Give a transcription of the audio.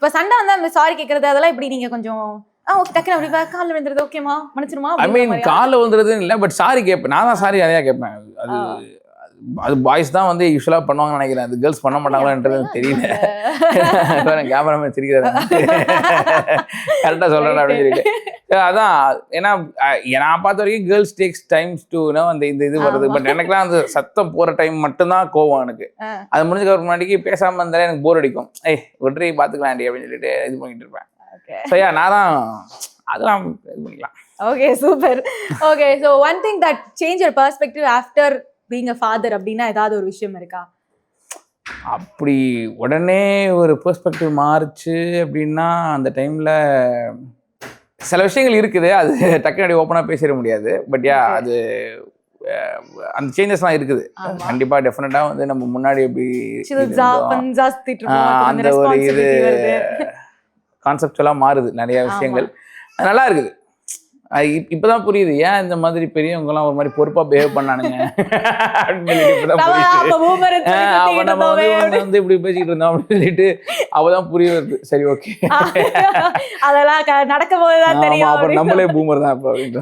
இப்ப சண்டை வந்தா சாரி கேக்குறது அதெல்லாம் இப்படி நீங்க கொஞ்சம் ஓகே டக்குனு அப்படி காலில் விழுந்துருது ஓகேமா மன்னிச்சிருமா ஐ மீன் காலில் வந்துருதுன்னு இல்லை, பட் சாரி கேட்பேன். நான் தான் சாரி நிறையா கேட்பேன். அது அது பாய்ஸ் தான் வந்து யூஸ்வலாக பண்ணுவாங்கன்னு நினைக்கிறேன். அது கேர்ள்ஸ் பண்ண மாட்டாங்களான்றது தெரியல. கேமராமேன் சிரிக்கிறாரு, கரெக்டாக சொல்கிறேன் அப்படின்னு சொல்லிட்டு. அதான் ஏன்னா நான் பார்த்த வரைக்கும் கேர்ள்ஸ் டேக்ஸ் டைம்ஸ் டுனா அந்த இது வருது. பட் எனக்குலாம் அந்த சத்தம் போகிற டைம் மட்டும்தான் கோவம் எனக்கு. அது முடிஞ்சதுக்கு முன்னாடிக்கு பேசாமல் இருந்தாலே எனக்கு போர் அடிக்கும். ஒன்றரை பார்த்துக்கலாண்டி அப்படின்னு சொல்லிட்டு இது பண்ணிட்டு இருப்பேன். ஸோ நான் தான் அதெல்லாம் இது பண்ணிக்கலாம். Okay super. Okay so one thing that change your perspective after being a father அப்படின்னா ஏதாவது ஒரு விஷயம் இருக்கா? அப்படி உடனே ஒரு பெர்ஸ்பெக்டிவ் மாறுச்சு அப்படின்னா அந்த டைமில் சில விஷயங்கள் இருக்குது. அது டக்குனு ஓப்பனாக பேசிட முடியாது. பட் அது அந்த சேஞ்சஸ்லாம் இருக்குது கண்டிப்பாக. டெஃபினட்டாக வந்து நம்ம முன்னாடி எப்படி அந்த ஒரு இது கான்செப்டுவலாக மாறுது நிறைய விஷயங்கள். அது நல்லா இருக்குது. இப்பதான் புரியுது ஏன் இந்த மாதிரி பெரியவங்கலாம் ஒரு மாதிரி பொறுப்பா பிஹேவ் பண்ணானுங்க வந்து இப்படி பேசிக்கிட்டு இருந்தோம் அப்படின்னு சொல்லிட்டு அவதான் புரிய வருது. சரி ஓகே, அதெல்லாம் நடக்கும் போதுதான் தெரியும். அப்புறம் நம்மளே பூமர் தான் அப்ப அப்படின்ற